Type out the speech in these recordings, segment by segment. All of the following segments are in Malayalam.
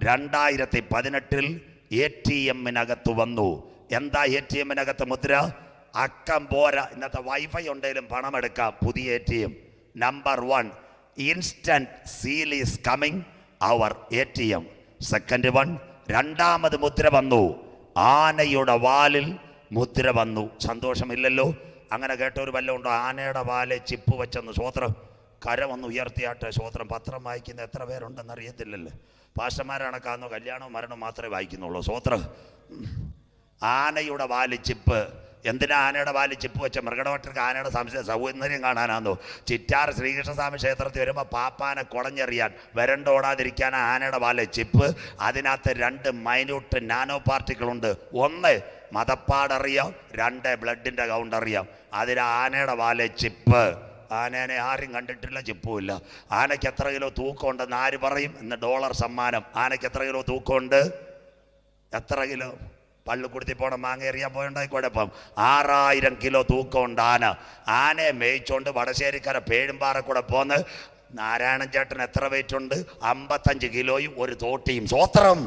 2018 ATM-നകത്ത് വന്നു. എന്താ ATM-നകത്ത് മുദ്ര? അക്കം പോരാ, ഇന്നത്തെ വൈഫൈ ഉണ്ടെങ്കിലും പണമെടുക്കാം. പുതിയ ATM. Number 1, instant seal is coming അവർ ATM. സെക്കൻഡ് 1, രണ്ടാമത് മുദ്ര വന്നു. ആനയുടെ വാലിൽ മുദ്ര വന്നു. സന്തോഷമില്ലല്ലോ? അങ്ങനെ കേട്ടൊരു വല്ലതും ഉണ്ടോ? ആനയുടെ വാലെ ചിപ്പ് വെച്ചെന്ന്. സ്വോത്രം. കരമൊന്ന് ഉയർത്തിയാട്ടെ. സ്വോത്രം. പത്രം വായിക്കുന്ന എത്ര പേരുണ്ടെന്ന് അറിയത്തില്ലല്ലോ. പാസ്റ്റർമാരാണക്കാന്നോ കല്യാണവും മരണവും മാത്രമേ വായിക്കുന്നുള്ളൂ. സ്വോത്രം. ആനയുടെ വാല് ചിപ്പ്. എന്തിനാ ആനയുടെ വാല് ചിപ്പ് വെച്ച? മൃഗഡോക്ടർക്ക് ആനയുടെ സൗന്ദര്യം കാണാനാന്നോ? ചിറ്റാർ ശ്രീകൃഷ്ണസ്വാമി ക്ഷേത്രത്തിൽ വരുമ്പോൾ പാപ്പാനെ കുടഞ്ഞെറിയാൻ വരണ്ടോടാതിരിക്കാൻ ആനയുടെ വാല് ചിപ്പ്. അതിനകത്ത് 2 മൈന്യൂട്ട് നാനോ പാർട്ടിക്കിളുണ്ട്. 1 മതപ്പാടറിയാം, 2 ബ്ലഡിൻ്റെ കൗണ്ട് അറിയാം. അതിന് ആനയുടെ വാല് ചിപ്പ്. ആനേനെ ആരും കണ്ടിട്ടില്ല, ചിപ്പുമില്ല. ആനയ്ക്ക് എത്ര കിലോ തൂക്കമുണ്ടെന്ന് ആര് പറയും? ഇന്ന് $1 സമ്മാനം. ആനയ്ക്ക് എത്ര കിലോ തൂക്കമുണ്ട്? എത്ര കിലോ? പള്ളിക്കുടുത്തി പോണം മാങ്ങ എറിയാൻ പോയുണ്ടായി കുഴപ്പം. 6000 കിലോ തൂക്കമുണ്ട് ആന. ആനയെ മേയിച്ചോണ്ട് വടശ്ശേരിക്കര പേഴുംപാറ കൂടെ പോന്ന് നാരായണൻ ചേട്ടൻ എത്ര വെയിറ്റ് ഉണ്ട്? 55 കിലോയും ഒരു തോട്ടിയും. സ്വോത്രം.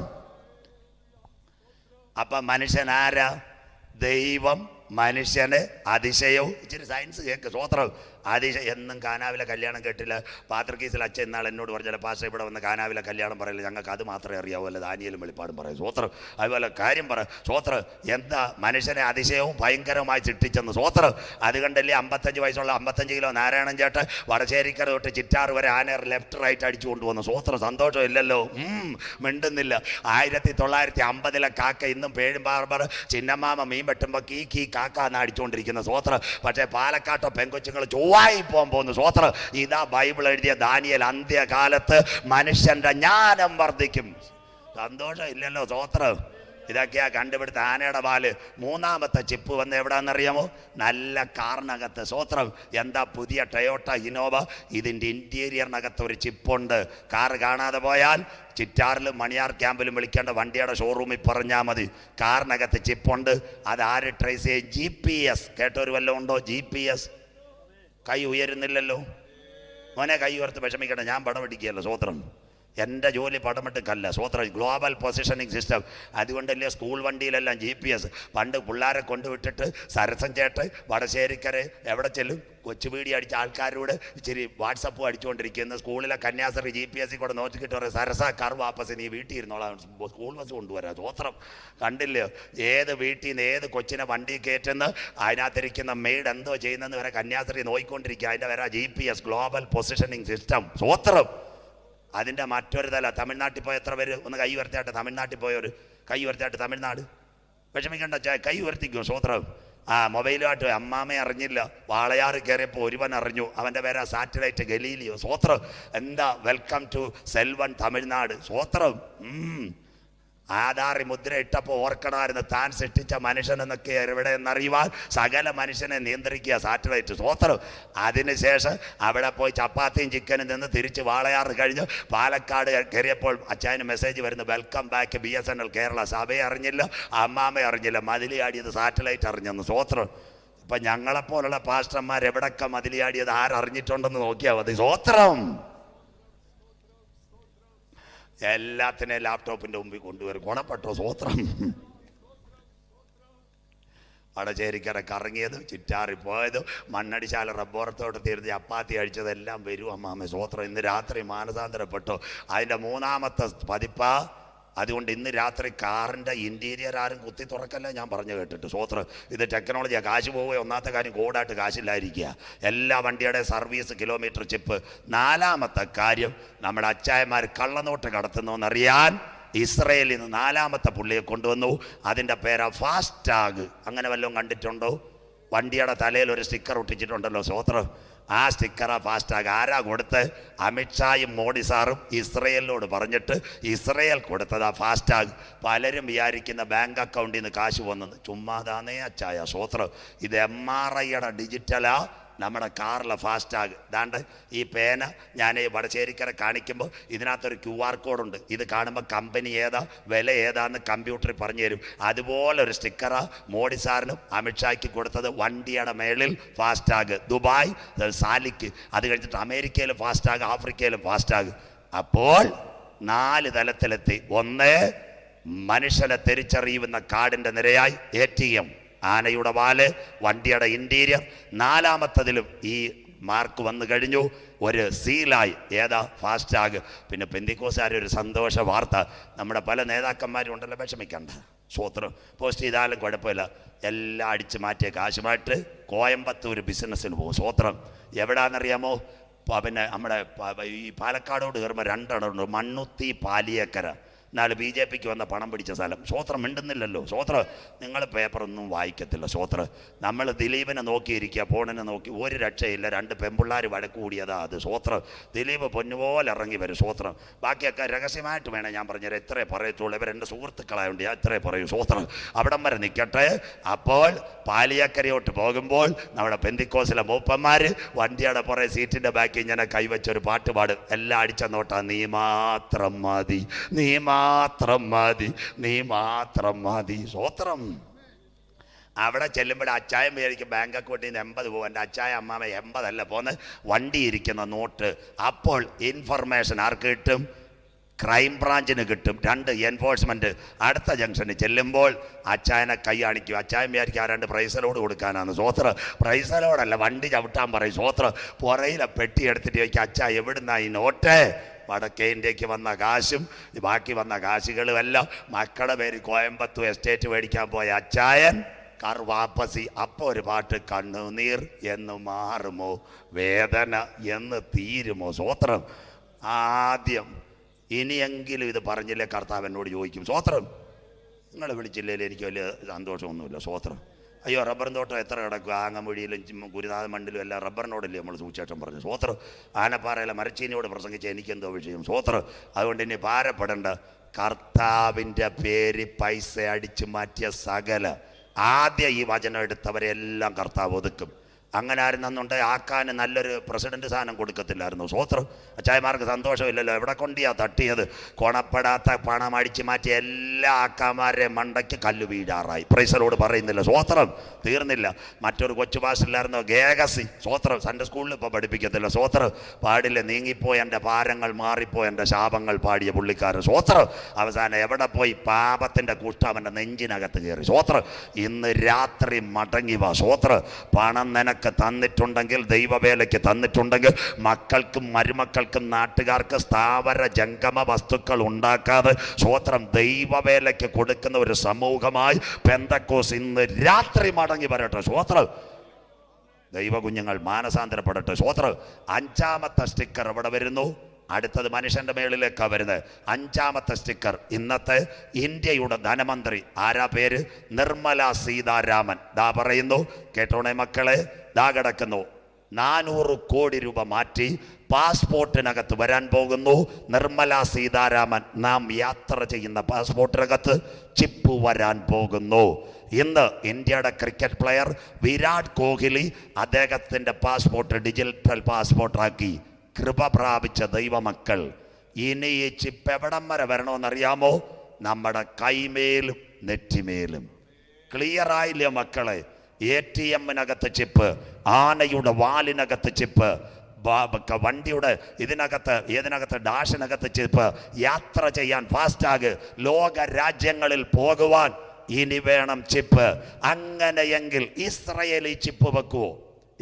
അപ്പൊ മനുഷ്യൻ ആരാ? ദൈവം മനുഷ്യന് അതിശയവും. ഇച്ചിരി സയൻസ് കേൾക്ക്. സ്വോത്രം. എന്നും കാനാവിലെ കല്യാണം കേട്ടില്ല. പാത്രക്കീസിൽ അച്ഛൻ ഇന്നാൾ എന്നോട് പറഞ്ഞാൽ പാസ്റ്റർ ഇവിടെ വന്ന് കാനാവിലെ കല്യാണം പറയില്ല, ഞങ്ങൾക്ക് അത് മാത്രമേ അറിയാവൂല്ലോ, ദാനിയേലും വെളിപ്പാടും പറയും. സ്വോത്രം. അതുപോലെ കാര്യം പറ. സ്വോത്രം. എന്താ? മനുഷ്യനെ അതിശയവും ഭയങ്കരമായി സൃഷ്ടിച്ചെന്ന്. സ്വോത്രം. അതുകൊണ്ടല്ലേ 55 വയസ്സുള്ള 55 കിലോ നാരായണൻ ചേട്ടൻ വടശ്ശേരിക്കര തൊട്ട് ചിറ്റാറ് വരെ ആന ലെഫ്റ്റ് റൈറ്റ് അടിച്ചു കൊണ്ടുവന്നു. സ്വോത്രം. സന്തോഷം ഇല്ലല്ലോ? മിണ്ടുന്നില്ല. 1950-ലെ കാക്ക ഇന്നും പേഴുംപാറ ചിന്നമാമ മീൻ വെട്ടുമ്പോൾ കീ കാക്ക എന്നാണ് അടിച്ചുകൊണ്ടിരിക്കുന്നത്. സ്വോത്രം. പക്ഷേ പാലക്കാട്ടോ പെങ്കൊച്ചുങ്ങൾ ചൊവ്വായി പോകാൻ പോകുന്നു. സ്വോത്രം. ഇതാ ബൈബിൾ എഴുതിയ ദാനിയേൽ. അന്ത്യകാലത്ത് മനുഷ്യന്റെ ജ്ഞാനം വർദ്ധിക്കും. സന്തോഷം ഇല്ലല്ലോ? സ്വോത്രം. ഇതൊക്കെയാ കണ്ടുപിടുത്ത ആനയുടെ വാല്. 3ാമത്തെ ചിപ്പ് വന്ന് എവിടാന്നറിയാമോ? നല്ല കാറിനകത്ത്. സ്വോത്രം. എന്താ? പുതിയ ടൊയോട്ട ഇന്നോവ. ഇതിൻ്റെ ഇന്റീരിയറിനകത്ത് ഒരു ചിപ്പുണ്ട്. കാറ് കാണാതെ പോയാൽ ചിറ്റാറിലും മണിയാർ ക്യാമ്പിലും വിളിക്കേണ്ട വണ്ടിയുടെ ഷോറൂമിൽ പറഞ്ഞാൽ മതി. കാറിനകത്ത് ചിപ്പുണ്ട്. അത് ആര് ട്രേസ് ചെയ്യും? GPS. കേട്ടൊരു വല്ലതും ഉണ്ടോ? GPS. കൈ ഉയരുന്നില്ലല്ലോ മോനെ. കൈ ഉയർത്ത് വിഷമിക്കട്ടെ, ഞാൻ പടം പിടിക്കുകയല്ലോ. സ്വോത്രം. എൻ്റെ ജോലി പടമെടുക്കല്ല. സ്വോത്രം. Global positioning system. അതുകൊണ്ടല്ലേ സ്കൂൾ വണ്ടിയിലെല്ലാം GPS. പണ്ട് പിള്ളേരെ കൊണ്ടുവിട്ടിട്ട് സരസൻ ചേട്ട് വടശ്ശേരിക്കര എവിടെ ചെല്ലും? കൊച്ചുപീടി അടിച്ച ആൾക്കാരോട് ഇച്ചിരി വാട്സപ്പും അടിച്ചുകൊണ്ടിരിക്കുന്ന സ്കൂളിലെ കന്യാസ്ത്രീ GPS കൂടെ നോക്കിയിട്ട് പറയും, സരസ കാർ വാപ്പസ് നീ വീട്ടിൽ ഇരുന്നോളാം, സ്കൂൾ ബസ് കൊണ്ടുവരാം. സ്വോത്രം. കണ്ടില്ലയോ? ഏത് വീട്ടിൽ നിന്ന് ഏത് കൊച്ചിനെ വണ്ടി കയറ്റുന്ന അതിനകത്തിരിക്കുന്ന മെയ്ഡ് എന്തോ ചെയ്യുന്നതെന്ന് വരെ കന്യാസ്ത്രീ നോക്കിക്കൊണ്ടിരിക്കുക. അതിൻ്റെ വരെ GPS, ഗ്ലോബൽ പൊസിഷനിങ് സിസ്റ്റം. സ്വോത്രം. അതിൻ്റെ മറ്റൊരു തല. തമിഴ്നാട്ടിൽ പോയ എത്ര പേര്? ഒന്ന് കൈ ഉയർത്തിയാട്ടെ. തമിഴ്നാട്ടിൽ പോയവർ കൈ ഉയർത്തിയാട്ടെ. തമിഴ്നാട്. വിഷമിക്കണ്ട, കൈ ഉയർത്തിക്കോ. സ്വോത്രം. മൊബൈലുമായിട്ട് അമ്മാമ്മയെ അറിഞ്ഞില്ല. വാളയാറ് കയറിയപ്പോൾ ഒരുവൻ അറിഞ്ഞു. അവൻ്റെ പേരാ സാറ്റലൈറ്റ് ഗലീലിയോ. സ്വോത്രം. എന്താ? Welcome to Selvan Tamil Nadu. സ്വോത്രം. ആധാറി മുദ്ര ഇട്ടപ്പോൾ ഓർക്കണമായിരുന്നു താൻ സൃഷ്ടിച്ച മനുഷ്യനെന്നൊക്കെ എവിടെ എന്നറിയുവാൻ സകല മനുഷ്യനെ നിയന്ത്രിക്കുക സാറ്റലൈറ്റ്. സ്വോത്രം. അതിനുശേഷം അവിടെ പോയി ചപ്പാത്തിയും ചിക്കനും നിന്ന് തിരിച്ച് വാളയാറ് കഴിഞ്ഞ് പാലക്കാട് കയറിയപ്പോൾ അച്ചായന് മെസ്സേജ് വരുന്നു, വെൽക്കം ബാക്ക് BSNL കേരള. സഭയെ അറിഞ്ഞില്ല, അമ്മാമ്മയെ അറിഞ്ഞില്ല, മതിലിയാടിയത് സാറ്റലൈറ്റ് അറിഞ്ഞെന്ന്. സ്വോത്രം. ഇപ്പം ഞങ്ങളെപ്പോലുള്ള പാസ്റ്റർമാർ എവിടൊക്കെ മതിലിയാടിയത് ആരറിഞ്ഞിട്ടുണ്ടെന്ന് നോക്കിയാൽ മതി. സ്വോത്രം. എല്ലാത്തിനെയും ലാപ്ടോപ്പിൻ്റെ മുമ്പിൽ കൊണ്ടുവരും. ഗുണപ്പെട്ടോ? സ്വോത്രം. വടശ്ശേരിക്കര കറങ്ങിയത്, ചിറ്റാറി പോയത്, മണ്ണടിശാല റബ്ബോറത്തോട്ട് തീർന്ന് ചപ്പാത്തി അടിച്ചതെല്ലാം വരും അമ്മാമ്മ. സ്വോത്രം. ഇന്ന് രാത്രി മാനസാന്തരപ്പെട്ടോ? അതിൻ്റെ 3ാമത്തെ പതിപ്പാ. അതുകൊണ്ട് ഇന്ന് രാത്രി കാറിൻ്റെ ഇൻറ്റീരിയർ ആരും കുത്തി തുറക്കല്ല, ഞാൻ പറഞ്ഞു കേട്ടിട്ട്. സ്വോത്രം. ഇത് ടെക്നോളജിയാണ്. കാശ് പോവുക. ഒന്നാമത്തെ കാര്യം കോഡായിട്ട് കാശില്ലായിരിക്കുക. എല്ലാ വണ്ടിയുടെ സർവീസ്, കിലോമീറ്റർ ചിപ്പ്. 4ാമത്തെ കാര്യം, നമ്മുടെ അച്ചായന്മാർ കള്ളനോട്ട് കടത്തുന്നതെന്നറിയാൻ ഇസ്രയേലിൽ നിന്ന് 4ാമത്തെ പുള്ളിയെ കൊണ്ടുവന്നു. അതിൻ്റെ പേരാ ഫാസ്ടാഗ്. അങ്ങനെ വല്ലതും കണ്ടിട്ടുണ്ടോ? വണ്ടിയുടെ തലയിൽ ഒരു സ്റ്റിക്കർ ഒട്ടിച്ചിട്ടുണ്ടല്ലോ. സ്വോത്രം. ആ സ്റ്റിക്കറാ ഫാസ്ടാഗ്. ആരാ കൊടുത്ത്? അമിത്ഷായും മോഡി സാറും ഇസ്രയേലിനോട് പറഞ്ഞിട്ട് ഇസ്രയേൽ കൊടുത്തതാ ഫാസ്ടാഗ്. പലരും വിചാരിക്കുന്ന ബാങ്ക് അക്കൗണ്ടിൽ നിന്ന് കാശ് വന്നത്. ചുമ്മാതാന്നേ അച്ചായ. സ്വോത്രം. ഇത് MRIയുടെ ഡിജിറ്റലാ. നമ്മുടെ കാറിലെ ഫാസ്ടാഗ്. ദാണ്ട് ഈ പേന ഞാൻ വടശ്ശേരിക്കര കാണിക്കുമ്പോൾ ഇതിനകത്തൊരു QR കോഡുണ്ട്. ഇത് കാണുമ്പോൾ കമ്പനി ഏതാ, വില ഏതാന്ന് കമ്പ്യൂട്ടറിൽ പറഞ്ഞു തരും. അതുപോലെ ഒരു സ്റ്റിക്കറാ മോഡി സാറിനും അമിത്ഷായ്ക്ക് കൊടുത്തത്. വണ്ടിയുടെ മേളിൽ ഫാസ്ടാഗ്. ദുബായ് സാലിക്ക്. അത് കഴിഞ്ഞിട്ട് അമേരിക്കയിലും ഫാസ്ടാഗ്, ആഫ്രിക്കയിലും ഫാസ്ടാഗ്. അപ്പോൾ 4 തലത്തിലെത്തി. ഒന്ന്, മനുഷ്യനെ തിരിച്ചറിയുന്ന കാടിൻ്റെ നിരയായി ATM, ആനയുടെ വാല്, വണ്ടിയുടെ ഇൻറ്റീരിയർ. 4-മത്തതിലും ഈ മാർക്ക് വന്നു കഴിഞ്ഞു. ഒരു സീലായി ഏതാ? ഫാസ്റ്റാഗ്. പിന്നെ പെന്തിക്കോസുകാരുടെ ഒരു സന്തോഷ വാർത്ത, നമ്മുടെ പല നേതാക്കന്മാരും ഉണ്ടല്ലോ, വിഷമിക്കണ്ട, സ്വോത്രം പോസ്റ്റ് ചെയ്താലും കുഴപ്പമില്ല, എല്ലാം അടിച്ചു മാറ്റിയ കാശുമായിട്ട് കോയമ്പത്തൂർ ബിസിനസ്സിന് പോകും. സ്വോത്രം എവിടാന്നറിയാമോ? പിന്നെ നമ്മുടെ ഈ പാലക്കാടോട് കയറുമ്പോൾ 2 ഇടമുണ്ട്, മണ്ണുത്തി, പാലിയേക്കര. നാളെ BJPക്ക് വന്ന പണം പിടിച്ച സ്ഥലം. സ്വോത്രം മിണ്ടുന്നില്ലല്ലോ. സ്വോത്രം നിങ്ങൾ പേപ്പറൊന്നും വായിക്കത്തില്ല. സ്വോത്രം നമ്മൾ ദിലീപിനെ നോക്കിയിരിക്കുക, ഫോണിനെ നോക്കി, ഒരു രക്ഷയില്ല. 2 പെമ്പിള്ളാർ വഴക്ക് കൂടിയതാ അത്. സ്വോത്രം ദിലീപ് പൊന്നുപോലെ ഇറങ്ങി വരും. സ്വോത്രം ബാക്കിയൊക്കെ രഹസ്യമായിട്ട് വേണേൽ ഞാൻ പറഞ്ഞുതരാം. എത്രേ പറയത്തുള്ളൂ, ഇവരെൻ്റെ സുഹൃത്തുക്കളായതുകൊണ്ട് ഞാൻ എത്രേ പറയൂ. സ്വോത്രം അവിടം വരെ നിൽക്കട്ടെ. അപ്പോൾ പാലിയക്കരയോട്ട് പോകുമ്പോൾ നമ്മുടെ പെന്തിക്കോസിലെ മൂപ്പന്മാർ വണ്ടിയുടെ പുറകെ സീറ്റിൻ്റെ ബാക്കി ഇങ്ങനെ കൈവച്ചൊരു പാട്ട് പാടും. എല്ലാം അടിച്ച നോട്ടാ, നീ മാത്രം മതി, നീ മാത്രം മതി, നീ മാത്രം മതി. സ്വോത്രം അവിടെ ചെല്ലുമ്പോൾ അച്ചായം വിചാരിക്കും ബാങ്ക് അക്കൗണ്ടിൽ നിന്ന് 80 പോകും. എൻ്റെ അച്ചായ അമ്മാമ 80 അല്ല പോന്ന്, വണ്ടി ഇരിക്കുന്ന നോട്ട്. അപ്പോൾ ഇൻഫർമേഷൻ ആർക്ക് കിട്ടും? ക്രൈം ബ്രാഞ്ചിന് കിട്ടും. 2 എൻഫോഴ്സ്മെൻറ്റ്. അടുത്ത ജംഗ്ഷനിൽ ചെല്ലുമ്പോൾ അച്ചായനെ കൈ കാണിക്കും. അച്ചായം വിചാരിക്കും ആ 2 പ്രൈസലോട് കൊടുക്കാനാണ്. സ്വോത്രം പ്രൈസലോടല്ല, വണ്ടി ചവിട്ടാൻ പറയും. സ്വോത്രം പുറയിലെ പെട്ടി എടുത്തിട്ട് ചോദിക്കും, അച്ചായ എവിടുന്നാ ഈ നോട്ട്? വടക്കേ ഇന്ത്യക്ക് വന്ന കാശും ബാക്കി വന്ന കാശുകളും എല്ലാം മക്കളുടെ പേര് കോയമ്പത്തൂർ എസ്റ്റേറ്റ് മേടിക്കാൻ പോയ അച്ചായൻ കാർ വാപ്പസി. അപ്പോൾ ഒരു പാട്ട്, കണ്ണുനീർ എന്ന് മാറുമോ, വേദന എന്ന് തീരുമോ. സ്വോത്രം ആദ്യം ഇനിയെങ്കിലും ഇത് പറഞ്ഞില്ലേ കർത്താവ് എന്നോട് ചോദിക്കും. സ്വോത്രം നിങ്ങൾ വിളിച്ചില്ലേ എനിക്ക് വലിയ സന്തോഷമൊന്നുമില്ല. സ്വോത്രം അയ്യോ റബ്ബറും തോട്ടം എത്ര കിടക്കും, ആങ്ങമൊഴിയിലും ഗുരുനാഥ മണ്ഡിലും എല്ലാം റബ്ബറിനോടല്ലേ നമ്മൾ സുവിശേഷം പറഞ്ഞു. സ്വോത്രം ആനപ്പാറയിലെ മരച്ചീനിയോട് പ്രസംഗിച്ച എനിക്കെന്തോ വിഷയം. സ്വോത്രം അതുകൊണ്ട് ഇനി ഭാരപ്പെടേണ്ട. കർത്താവിൻ്റെ പേര് പൈസ അടിച്ചു മാറ്റിയ സകല ആദ്യം ഈ വചനം എടുത്തവരെല്ലാം കർത്താവ് ഒതുക്കും. അങ്ങനെ ആയിരുന്നുണ്ട് ആക്കാൻ നല്ലൊരു പ്രസിഡന്റ് സ്ഥാനം കൊടുക്കത്തില്ലായിരുന്നു. സ്വോത്രം അച്ചായമാർക്ക് സന്തോഷമില്ലല്ലോ, എവിടെ കൊണ്ടിയാ തട്ടിയത്? കൊണപ്പെടാത്ത പണം അടിച്ചു മാറ്റിയ എല്ലാ ആക്കാമാരെ മണ്ടയ്ക്ക് കല്ല് വീഴാറായി. പ്രൈസലോട് പറയുന്നില്ല. സ്വോത്രം തീർന്നില്ല. മറ്റൊരു കൊച്ചു ഭാഷയിലായിരുന്നു ഗേഗസി. സ്വോത്രം സൺഡേ സ്കൂളിൽ ഇപ്പോൾ പഠിപ്പിക്കത്തില്ല. സ്വോത്രം പാടില്ല, നീങ്ങിപ്പോയി എൻ്റെ ഭാരങ്ങൾ മാറിപ്പോയി എൻ്റെ ശാപങ്ങൾ പാടിയ പുള്ളിക്കാരൻ. സ്വോത്രം അവസാനം എവിടെ പോയി? പാപത്തിൻ്റെ കുഷ്ഠം അവൻ്റെ നെഞ്ചിനകത്ത് കയറി. സ്വോത്രം ഇന്ന് രാത്രി മടങ്ങി വാ. സ്വോത്രം പണം നിനക്ക് തന്നിട്ടുണ്ടെങ്കിൽ, ദൈവവേലയ്ക്ക് തന്നിട്ടുണ്ടെങ്കിൽ, മക്കൾക്കും മരുമക്കൾക്കും നാട്ടുകാർക്ക് സ്ഥാവര ജംഗമ വസ്തുക്കൾ ഉണ്ടാക്കാതെ സ്വോത്രം ദൈവവേലയ്ക്ക് കൊടുക്കുന്ന ഒരു സമൂഹമായി പെന്തക്കോസ് ഇന്ന് രാത്രി മടങ്ങി വരട്ടെ. സ്വോത്രം ദൈവകുഞ്ഞുങ്ങൾ മാനസാന്തരപ്പെടട്ടെ. സ്വോത്രം 5-മത്തെ സ്റ്റിക്കർ ഇവിടെ വരുന്നു. അടുത്തത് മനുഷ്യൻ്റെ മേളിലേക്കാണ് വരുന്നത്. 5-മത്തെ സ്റ്റിക്കർ ഇന്നത്തെ ഇന്ത്യയുടെ ധനമന്ത്രി ആരാ? പേര് നിർമ്മല സീതാരാമൻ. ദാ പറയുന്നു, കേട്ടോണേ മക്കളെ, ദാ കിടക്കുന്നു 400 കോടി രൂപ മാറ്റി പാസ്പോർട്ടിനകത്ത് വരാൻ പോകുന്നു. നിർമ്മല സീതാരാമൻ നാം യാത്ര ചെയ്യുന്ന പാസ്പോർട്ടിനകത്ത് ചിപ്പ് വരാൻ പോകുന്നു. ഇന്ന് ഇന്ത്യയുടെ ക്രിക്കറ്റ് പ്ലെയർ വിരാട് കോഹ്ലി അദ്ദേഹത്തിൻ്റെ പാസ്പോർട്ട് ഡിജിറ്റൽ പാസ്പോർട്ടാക്കി. കൃപ പ്രാപിച്ച ദൈവമക്കൾ ഇനി ഈ ചിപ്പ് എവിടം വരെ വരണമെന്നറിയാമോ? നമ്മുടെ കൈമേലും നെറ്റിമേലും. ക്ലിയർ ആയില്ലേ മക്കളെ? ATM-നകത്ത് ചിപ്പ്, ആനയുടെ വാലിനകത്ത് ചിപ്പ്, വണ്ടിയുടെ ഇതിനകത്ത് ഡാഷിനകത്ത് ചിപ്പ്, യാത്ര ചെയ്യാൻ ഫാസ്റ്റാഗ്, ലോക രാജ്യങ്ങളിൽ പോകുവാൻ ഇനി വേണം ചിപ്പ്. അങ്ങനെയെങ്കിൽ ഇസ്രയേൽ ഈ ചിപ്പ് വെക്കുവോ?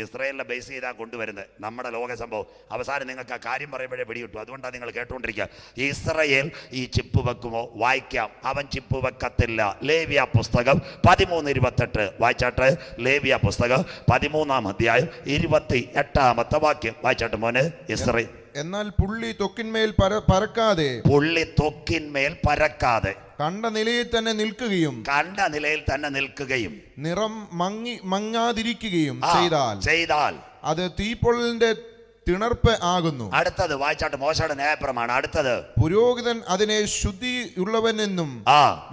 ഇസ്രയേലിനെ ബേസ് ചെയ്താൽ കൊണ്ടുവരുന്നത് നമ്മുടെ ലോക സംഭവം. അവസാനം നിങ്ങൾക്ക് ആ കാര്യം പറയുമ്പോഴേ പിടികിട്ടു. അതുകൊണ്ടാണ് നിങ്ങൾ കേട്ടുകൊണ്ടിരിക്കുക. ഇസ്രയേൽ ഈ ചിപ്പ് വെക്കുമോ? വായിക്കാം. അവൻ ചിപ്പ് വെക്കത്തില്ല. ലേവ്യ പുസ്തകം 13:28 വായിച്ചാട്ട്. ലേവ്യ പുസ്തകം 13-ാം അധ്യായം 28-ാമത്തെ വാക്യം വായിച്ചാട്ട് മോന്. ഇസ്രയേൽ എന്നാൽ പുള്ളി ത്വക്കിന്മേൽ പരക്കാതെ കണ്ട നിലയിൽ തന്നെ നിൽക്കുകയും നിറം മങ്ങാതിരിക്കുകയും ചെയ്താൽ അത് തീപ്പൊള്ളലിന്റെ തിണർപ്പ് ആകുന്നു. അടുത്തത് വായിച്ചാട്ട്. മോശയുടെ ന്യായപ്രമാണം. അടുത്തത്, പുരോഹിതൻ അതിനെ ശുദ്ധിയുള്ളവനെന്നും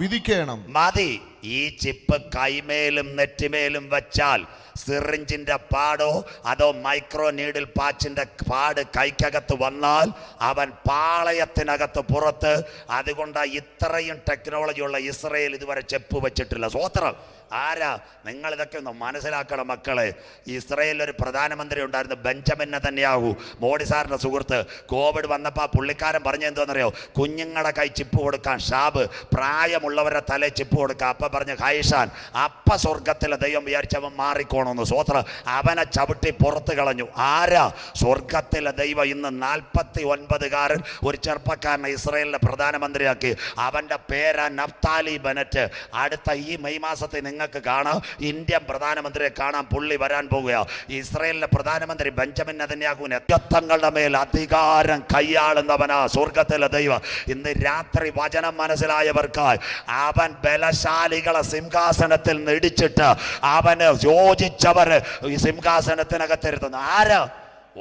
വിധിക്കണം. മതി. ഈ ചിപ്പ് കൈമേലും നെറ്റിമേലും വെച്ചാൽ സിറിഞ്ചിന്റെ പാടോ അതോ മൈക്രോ നീഡിൽ പാച്ചിന്റെ പാട് കൈക്കകത്ത് വന്നാൽ അവൻ പാളയത്തിനകത്ത് പുറത്ത്. അതുകൊണ്ട് ഇത്രയും ടെക്നോളജി ഉള്ള ഇസ്രയേൽ ഇതുവരെ ചെപ്പ് വെച്ചിട്ടില്ല. സ്വോത്രം ആരാ? നിങ്ങൾ ഇതൊക്കെ ഒന്ന് മനസ്സിലാക്കണം മക്കളെ. ഇസ്രയേലിൽ ഒരു പ്രധാനമന്ത്രി ഉണ്ടായിരുന്നു, ബെഞ്ചമിൻ നെതന്യാഹു, മോഡി സാറിൻ്റെ സുഹൃത്ത്. കോവിഡ് വന്നപ്പോൾ പുള്ളിക്കാരൻ പറഞ്ഞ എന്തോന്നറിയോ? കുഞ്ഞുങ്ങളുടെ കൈ ചിപ്പ് കൊടുക്കാൻ ഷാബ്, പ്രായമുള്ളവരുടെ തലേ ചിപ്പ് കൊടുക്കുക. അപ്പം പറഞ്ഞ് ഹൈഷാൻ, അപ്പ സ്വർഗത്തിലെ ദൈവം വിചാരിച്ചവൻ മാറിക്കോണമെന്ന്. സ്വോത്രം. അവനെ ചവിട്ടി പുറത്ത് കളഞ്ഞു. ആരാ? സ്വർഗത്തിലെ ദൈവം. ഇന്ന് 49കാരൻ ഒരു ചെറുപ്പക്കാരനെ ഇസ്രയേലിന്റെ പ്രധാനമന്ത്രിയാക്കി. അവന്റെ പേരാ നഫ്താലി ബെനറ്റ്. അടുത്ത ഈ മെയ് മാസത്തിൽ നിങ്ങൾക്ക് കാണാം, ഇന്ത്യൻ പ്രധാനമന്ത്രിയെ കാണാൻ പുള്ളി വരാൻ പോകുക. ഇസ്രയേലിന്റെ പ്രധാനമന്ത്രി ബെഞ്ചമിൻ നെതന്യാഹുവിന് തങ്ങളുടെ മേൽ അധികാരം കൈയാളുന്നവനാ സ്വർഗത്തിലെ ദൈവം. ഇന്ന് രാത്രി വചനം മനസ്സിലായവർക്കായി അവൻ ബലശാലികളെ സിംഹാസനത്തിൽ നിന്ന് ഇടിച്ചിട്ട് അവന് യോജിച്ചവര് ഈ സിംഹാസനത്തിനകത്തിരുത്തുന്നു. ആരാ?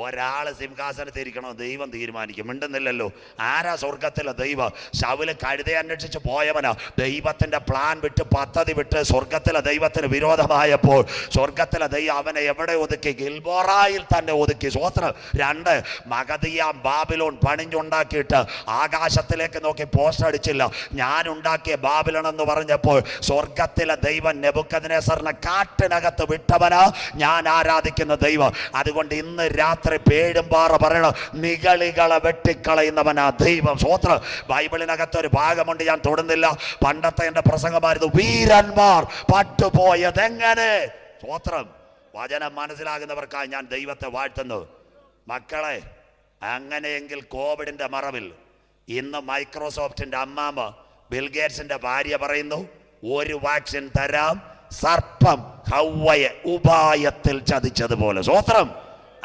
ഒരാൾ സിംഹാസനത്തിൽ ഇരിക്കണോ ദൈവം തീരുമാനിക്കും. മിണ്ടുന്നില്ലല്ലോ. ആരാ സ്വർഗത്തിലെ ദൈവം? ശൗല് കഴുതയെ അന്വേഷിച്ച് പോയവനാ. ദൈവത്തിന്റെ പ്ലാൻ വിട്ട്, പദ്ധതി വിട്ട് സ്വർഗത്തിലെ ദൈവത്തിന് വിരോധമായപ്പോൾ സ്വർഗത്തിലെ ദൈവം അവനെ എവിടെ ഒതുക്കി? ഗിൽബോറായിൽ തന്നെ ഒതുക്കി. സ്വോത്രം. 2 മഗദിയാം ബാബിലോൺ പണിഞ്ഞുണ്ടാക്കിയിട്ട് ആകാശത്തിലേക്ക് നോക്കി പോസ്റ്റ് അടിച്ചില്ല. ഞാൻ ഉണ്ടാക്കിയ ബാബിലോൺ എന്ന് പറഞ്ഞപ്പോൾ സ്വർഗത്തിലെ ദൈവം നെബൂഖദ്നേസറിനെ കാട്ടിനകത്ത് വിട്ടവനാ ഞാൻ ആരാധിക്കുന്ന ദൈവം. അതുകൊണ്ട് ഇന്ന് രാത്രി പേടുംപാറ പറയണം, നിഗളികളെ വെട്ടിക്കളയുന്നവനാ ദൈവം. സ്വോത്രം. ബൈബിളിനകത്തൊരു ഭാഗമുണ്ട്, ഞാൻ തൊടുന്നില്ല. പണ്ടത്തെ എൻ്റെ പ്രസംഗമായിരുന്നു, വീരന്മാർ പട്ടുപോയതെങ്ങനെ. സ്വോത്രം. വചനം മനസ്സിലാകുന്നവർക്കായി ഞാൻ ദൈവത്തെ വാഴ്ത്തുന്നു. മക്കളെ, അങ്ങനെയെങ്കിൽ കോവിഡിന്റെ മറവിൽ ഇന്ന് മൈക്രോസോഫ്റ്റിന്റെ അമ്മാമ ബിൽഗേറ്റ്സിന്റെ ഭാര്യ പറയുന്നു, ഒരു വാക്സിൻ തരാം, സർപ്പം ഹവ്വയെ ഉപായത്തിൽ ചതിച്ചതുപോലെ. സ്വോത്രം.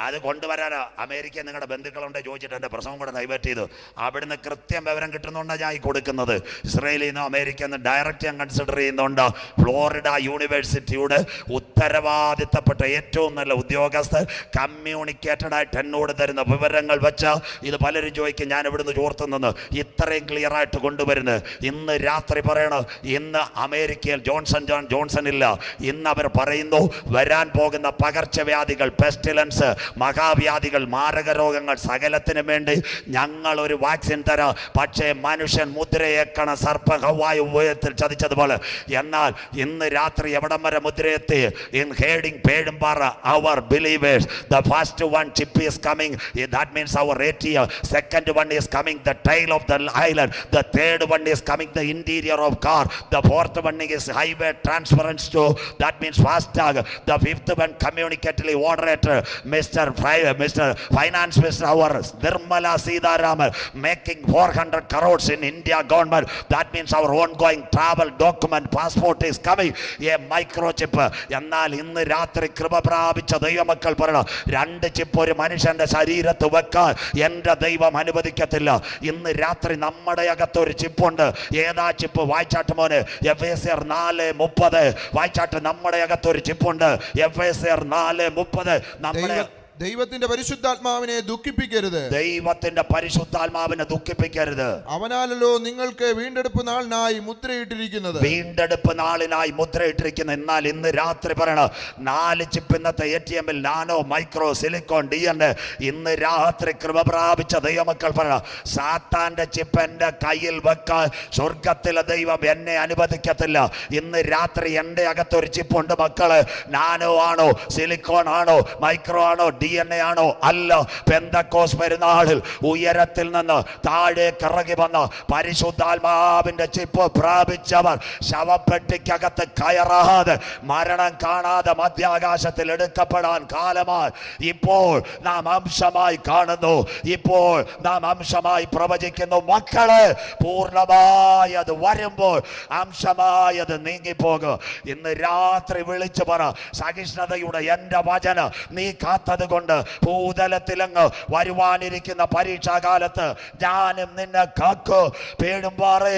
അത് കൊണ്ടുവരാനോ അമേരിക്ക നിങ്ങളുടെ ബന്ധുക്കളുണ്ട് ചോദിച്ചിട്ട് എൻ്റെ പ്രസംഗം കൂടെ ഡൈവേർട്ട് ചെയ്തു. അവിടുന്ന് കൃത്യം വിവരം കിട്ടുന്നുണ്ടാണ് ഞാൻ ഈ കൊടുക്കുന്നത്. ഇസ്രയേലിൽ നിന്നോ അമേരിക്കയിൽ നിന്ന് ഡയറക്റ്റ് ഞാൻ കൺസിഡർ ചെയ്യുന്നുണ്ട്. ഫ്ലോറിഡ യൂണിവേഴ്സിറ്റിയുടെ ഉത്തരവാദിത്തപ്പെട്ട ഏറ്റവും നല്ല ഉദ്യോഗസ്ഥർ കമ്മ്യൂണിക്കേറ്റഡ് ആയിട്ട് എന്നോട് തരുന്ന വിവരങ്ങൾ വെച്ച് ഇത് പലരും ചോദിക്കും, ഞാൻ ഇവിടുന്ന് ചോർത്തുന്നത് ഇത്രയും ക്ലിയർ ആയിട്ട് കൊണ്ടുവരുന്നത്. ഇന്ന് രാത്രി പറയണം, ഇന്ന് അമേരിക്കയിൽ ജോൺസൺ ഇല്ല. ഇന്ന് അവർ പറയുന്നു, വരാൻ പോകുന്ന പകർച്ചവ്യാധികൾ, പെസ്റ്റിലൻസ്, മഹാവ്യാധികൾ, മാരക രോഗങ്ങൾ സകലത്തിനും വേണ്ടി ഞങ്ങൾ ഒരു വാക്സിൻ തരാം. പക്ഷേ മനുഷ്യൻ മുദ്രയേക്കണ സർപ്പം ഹവ്വായെ ഉപയോഗത്തിൽ ചതിച്ചതുപോലെ. എന്നാൽ ഇന്ന് രാത്രി എവിടം വരെ മുദ്രയെത്തി? ഇൻ ഹേഡിംഗ് പേടുംപാറ our believers, the first one chip is coming, that means our ATM. Second one is coming the tail of the island. The third one is coming the interior of car. The fourth one is highway transference to, that means FASTag. The fifth one communicatively moderator, Mr. Finance Minister our Nirmala Sitharaman making 400 crores in India government. That means our ongoing travel document passport is coming, a microchip. എന്നാൽ ഇന്ന് രാത്രി കൃപ പ്രാപിച്ച ദൈവമക്കൾ പറയണം, 2 ചിപ്പ് ഒരു മനുഷ്യന്റെ ശരീരത്ത് വെക്കാൻ എൻ്റെ ദൈവം അനുവദിക്കത്തില്ല. ഇന്ന് രാത്രി നമ്മുടെ അകത്തൊരു ചിപ്പുണ്ട്. ഏതാ ചിപ്പ്? വായിച്ചാട്ട് മോനെ, എഫേസ്യർ 4:30 വായിച്ചാട്ട്. നമ്മുടെ അകത്തൊരു ചിപ്പുണ്ട്. എഫേസ്യർ 4:30. നമ്മുടെ ദൈവത്തിന്റെ പരിശുദ്ധാത്മാവിനെ ദുഃഖിപ്പിക്കരുത്. ദൈവത്തിന്റെ പരിശുദ്ധാത്മാവിനെ ദുഃഖിപ്പിക്കരുത്. അവനാലല്ലോ നിങ്ങൾക്ക് വീണ്ടെടുപ്പ് നാളിനായി മുദ്രയിട്ടിരിക്കുന്നത്. വീണ്ടെടുപ്പ് നാളിനായി മുദ്രയിട്ടിരിക്കുന്നത്. എന്നാൽ ഇന്ന് രാത്രി പറയണം, 4 ചിപ്പ് ഇന്നത്തെ ATM-ൽ നാനോ, മൈക്രോ, സിലിക്കോൺ, DNA. ഇന്ന് രാത്രി കൃപ പ്രാപിച്ച ദൈവമക്കൾ പറയണം, സാത്താന്റെ ചിപ്പ് എന്റെ കയ്യിൽ വെക്കാൻ സ്വർഗത്തിലെ ദൈവം എന്നെ അനുവദിക്കത്തില്ല. ഇന്ന് രാത്രി എൻ്റെ അകത്തൊരു ചിപ്പുണ്ട് മക്കള്. നാനോ ആണോ, സിലിക്കോൺ ആണോ, മൈക്രോ ആണോ, DNA ആണോ? അല്ല. പെന്തക്കോസ് പെരുന്നാളിൽ ഉയരത്തിൽ നിന്ന് താഴേക്ക് ഇറങ്ങി വന്ന പരിശുദ്ധാത്മാവിന്റെ ചിപ്പ് പ്രാപിച്ചവർ ശവപ്പെട്ടിക്കകത്ത് കയറാതെ മരണം കാണാതെ മധ്യാകാശത്തിൽ എടുക്കപ്പെടാൻ കാലമായി ഇപ്പോൾ നാം അംശമായി കാണുന്നു. ഇപ്പോൾ നാം അംശമായി പ്രവചിക്കുന്നു. മക്കളെ, പൂർണ്ണമായത് വരുമ്പോൾ അംശമായത് നീങ്ങിപ്പോകും. ഇന്ന് രാത്രി വിളിച്ചു പറ, സഹിഷ്ണുതയുടെ എൻ്റെ വചനം നീ കാത്തത് കൊണ്ട് ഭൂതലത്തിലങ്ങ് വരുവാനിരിക്കുന്ന പരീക്ഷാകാലത്ത് ഞാനും നിന്നെ കാക്കു. പേടുംപാറേ,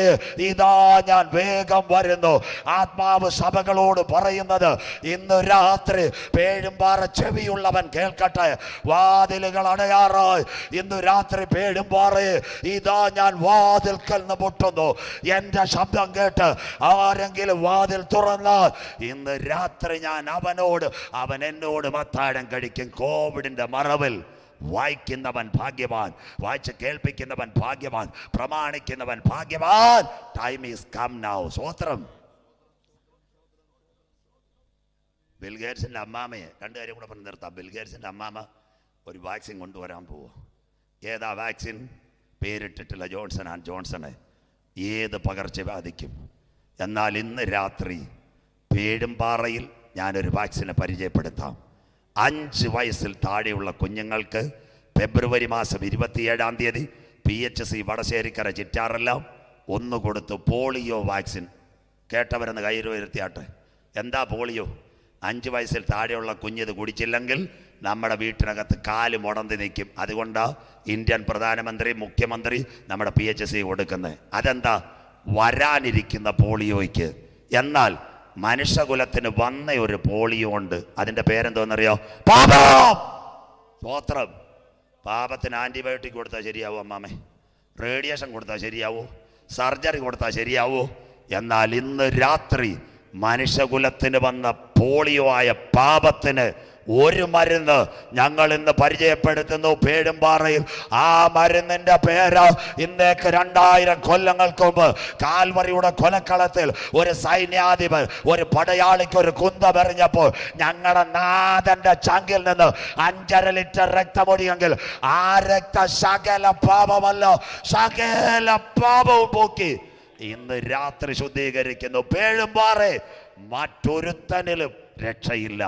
ഇതാ ഞാൻ വേഗം വരുന്നു. ആത്മാവ് സഭകളോട് പറയുന്നത് ഇന്ന് രാത്രി പേടുംപാറ ചെവിയുള്ളവൻ കേൾക്കട്ടെ. വാതിലുകൾ അടയാറായി. ഇന്ന് രാത്രി പേടുംപാറേ, ഇതാ ഞാൻ വാതിൽക്കൽ നിന്ന് മുട്ടുന്നു. എൻ്റെ ശബ്ദം കേട്ട് ആരെങ്കിലും വാതിൽ തുറന്നാൽ ഇന്ന് രാത്രി ഞാൻ അവനോട്, അവൻ എന്നോട് മത്താഴം കഴിക്കും. കോവിഡിന്റെ മറവിൽ വായിക്കുന്നവൻ ഭാഗ്യവാൻ, വായിച്ച് കേൾപ്പിക്കുന്നവൻ ഭാഗ്യവാൻ, പ്രമാണിക്കുന്നവൻ ഭാഗ്യവാൻ. Time is come now. സ്വോത്രം. ബിൽഗേറ്റ്സിൻ്റെ അമ്മാമയെ 2 കാര്യം കൂടെ പറഞ്ഞ് നിർത്താം. ബിൽഗേറ്റ്സിൻ്റെ അമ്മാമ ഒരു വാക്സിൻ കൊണ്ടുവരാൻ പോവുക. ഏതാ വാക്സിൻ? പേരിട്ടിട്ടില്ല, ജോൺസൺ ആൻഡ് ജോൺസണ്. ഏത് പകർച്ചവ്യാധിക്കും. എന്നാൽ ഇന്ന് രാത്രി പേടുംപാറയിൽ ഞാനൊരു വാക്സിനെ പരിചയപ്പെടുത്താം. 5 വയസ്സിൽ താഴെയുള്ള കുഞ്ഞുങ്ങൾക്ക് ഫെബ്രുവരി മാസം 27-ാം തീയതി PHC വടശ്ശേരിക്കര ചിറ്റാറെല്ലാം 1 കൊടുത്തു. Polio vaccine. കേട്ടവരെന്ന് കയ്യിൽ ഉയർത്തിയാട്ടെ. എന്താ പോളിയോ? 5 വയസ്സിൽ താഴെയുള്ള കുഞ്ഞിത് കുടിച്ചില്ലെങ്കിൽ നമ്മുടെ വീട്ടിനകത്ത് കാല് മുടന്തി നിൽക്കും. അതുകൊണ്ടാണ് ഇന്ത്യൻ പ്രധാനമന്ത്രി, മുഖ്യമന്ത്രി നമ്മുടെ PHC കൊടുക്കുന്നത്. അതെന്താ? വരാനിരിക്കുന്ന പോളിയോയ്ക്ക്. എന്നാൽ മനുഷ്യകുലത്തിന് വന്ന ഒരു പോളിയോ ഉണ്ട്. അതിൻ്റെ പേരെന്തോന്നറിയോ? പാപം. സ്തോത്രം. പാപത്തിന് ആൻറ്റിബയോട്ടിക് കൊടുത്താൽ ശരിയാവോ അമ്മാമേ? റേഡിയേഷൻ കൊടുത്താൽ ശരിയാവോ? സർജറി കൊടുത്താൽ ശരിയാവോ? എന്നാൽ ഇന്ന് രാത്രി മനുഷ്യകുലത്തിന് വന്ന പോളിയോ ആയ പാപത്തിന് ഒരു മരുന്ന് ഞങ്ങൾ ഇന്ന് പരിചയപ്പെടുത്തുന്നു പേടുംപാറയിൽ. ആ മരുന്നിന്റെ പേര് ഇന്നേക്ക് 2000 കൊല്ലങ്ങൾക്ക് മുമ്പ് കാൽവറിയുടെ കൊലക്കളത്തിൽ ഒരു സൈന്യാധിപൻ ഒരു പടയാളിക്ക് ഒരു കുന്തമെറിഞ്ഞപ്പോൾ ഞങ്ങളുടെ നാഥന്റെ ചങ്കിൽ നിന്ന് 5.5 ലിറ്റർ രക്തമൊടിയെങ്കിൽ ആ രക്ത സകല പാപമല്ല, സകല പാപവും പോക്കി ഇന്ന് രാത്രി ശുദ്ധീകരിക്കുന്നു. പേഴുംപാറേ, മറ്റൊരുത്തനിലും രക്ഷയില്ല.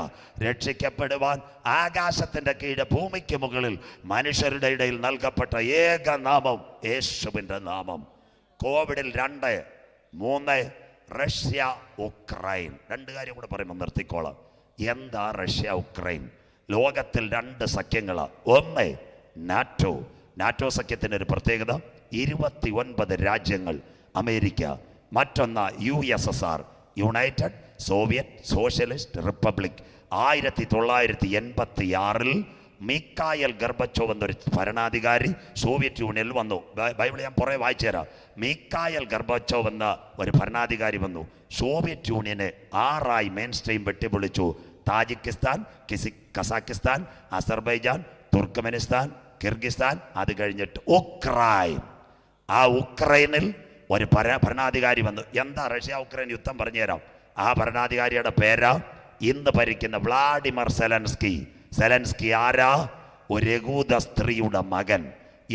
രക്ഷിക്കപ്പെടുവാൻ ആകാശത്തിന്റെ കീഴ് ഭൂമിക്ക് മുകളിൽ മനുഷ്യരുടെ ഇടയിൽ നൽകപ്പെട്ട ഏക നാമം യേശുവിൻ്റെ നാമം. കോവിഡിൽ 2, 3 റഷ്യ ഉക്രൈൻ. 2 കാര്യം കൂടെ പറയുമ്പോൾ നിർത്തിക്കോളാം. എന്താ റഷ്യ ഉക്രൈൻ? ലോകത്തിൽ 2 സഖ്യങ്ങളാണ്. ഒന്ന് നാറ്റോ. നാറ്റോ സഖ്യത്തിൻ്റെ ഒരു പ്രത്യേകത 29 രാജ്യങ്ങൾ അമേരിക്ക. മറ്റൊന്ന് USSR, United Soviet Socialist Republic. 1986-ൽ മിക്കായൽ ഗർബച്ചോവ് എന്നൊരു ഭരണാധികാരി സോവിയറ്റ് യൂണിയനിൽ വന്നു. ബൈബിൾ ഞാൻ പുറകെ വായിച്ചു തരാം. മിക്കായൽ ഗർബച്ചോവ് എന്ന ഒരു ഭരണാധികാരി വന്നു. സോവിയറ്റ് യൂണിയനെ 6 മെയിൻ സ്ട്രീം വെട്ടിപ്പൊളിച്ചു. Tajikistan, Kazakhstan, Azerbaijan, Turkmenistan, Kyrgyzstan, അത് കഴിഞ്ഞിട്ട് ഉക്രൈൻ. ആ ഉക്രൈനിൽ ഒരു ഭരണാധികാരി വന്നു. എന്താ റഷ്യ ഉക്രൈൻ യുദ്ധം പറഞ്ഞുതരാം. ആ ഭരണാധികാരിയുടെ പേരാ ഇന്ന് ഭരിക്കുന്ന വ്ളാഡിമിർ സെലൻസ്കി. സെലൻസ്കി ആരാ? ഒരു യഹൂദ സ്ത്രീയുടെ മകൻ.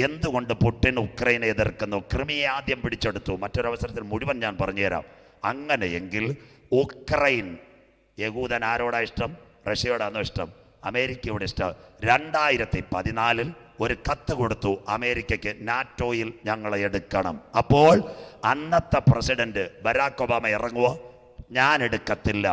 എന്തുകൊണ്ട് പുടിൻ ഉക്രൈനെ എതിർക്കുന്നു? ക്രിമിയെ ആദ്യം പിടിച്ചെടുത്തു. മറ്റൊരവസരത്തിൽ മുഴുവൻ ഞാൻ പറഞ്ഞുതരാം. അങ്ങനെയെങ്കിൽ ഉക്രൈൻ യഹൂദൻ ആരോടാ ഇഷ്ടം? റഷ്യയോടാണോ ഇഷ്ടം? അമേരിക്കയോട് ഇഷ്ടം. 2014-ൽ ഒരു കത്ത് കൊടുത്തു അമേരിക്കയ്ക്ക്, നാറ്റോയിൽ ഞങ്ങളെ എടുക്കണം. അപ്പോൾ അന്നത്തെ പ്രസിഡന്റ് ബരാക് ഒബാമ ഇറങ്ങുക, ഞാൻ എടുക്കത്തില്ല.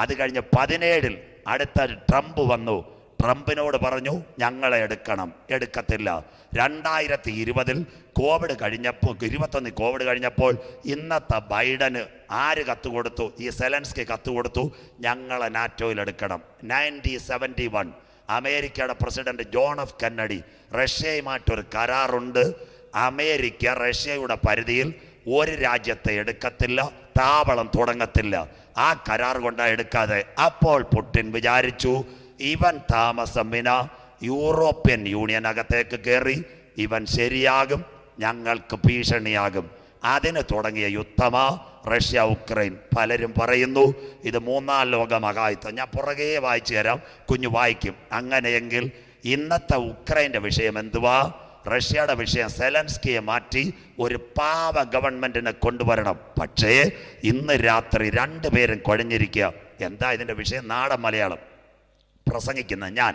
അത് കഴിഞ്ഞ് 2017-ൽ അടുത്ത ട്രംപ് വന്നു. ട്രംപിനോട് പറഞ്ഞു ഞങ്ങളെ എടുക്കണം, എടുക്കത്തില്ല. 2020-ൽ കോവിഡ് കഴിഞ്ഞപ്പോൾ 21 കോവിഡ് കഴിഞ്ഞപ്പോൾ ഇന്നത്തെ ബൈഡന് ആര് കത്ത് കൊടുത്തു? ഈ സെലൻസ്കി കത്ത് കൊടുത്തു, ഞങ്ങളെ നാറ്റോയിൽ എടുക്കണം. 1971 അമേരിക്കയുടെ പ്രസിഡന്റ് ജോൺ എഫ് കെന്നഡി റഷ്യയുമായിട്ടൊരു കരാറുണ്ട്. അമേരിക്ക റഷ്യയുടെ പരിധിയിൽ ഒരു രാജ്യത്തെ എടുക്കത്തില്ല, താവളം തുടങ്ങത്തില്ല. ആ കരാർ കൊണ്ടാ എടുക്കാതെ. അപ്പോൾ പുടിൻ വിചാരിച്ചു ഇവൻ താമസം വിന യൂറോപ്യൻ യൂണിയൻ അകത്തേക്ക് കയറി ഇവൻ ശരിയാകും, ഞങ്ങൾക്ക് ഭീഷണിയാകും. അതിന് തുടങ്ങിയ യുദ്ധമാ റഷ്യ ഉക്രൈൻ. പലരും പറയുന്നു ഇത് 3-ാം ലോക മഹായുദ്ധം. ഞാൻ പുറകെ വായിച്ചു തരാം, കുഞ്ഞു വായിക്കും. അങ്ങനെയെങ്കിൽ ഇന്നത്തെ ഉക്രൈൻ്റെ വിഷയം എന്തുവാ? റഷ്യയുടെ വിഷയം സെലൻസ്കിയെ മാറ്റി ഒരു പാവ ഗവൺമെന്റിനെ കൊണ്ടുവരണം. പക്ഷേ ഇന്ന് രാത്രി 2 പേരും കുഴഞ്ഞിരിക്കുക. എന്താ ഇതിൻ്റെ വിഷയം? നാടൻ മലയാളം പ്രസംഗിക്കുന്ന ഞാൻ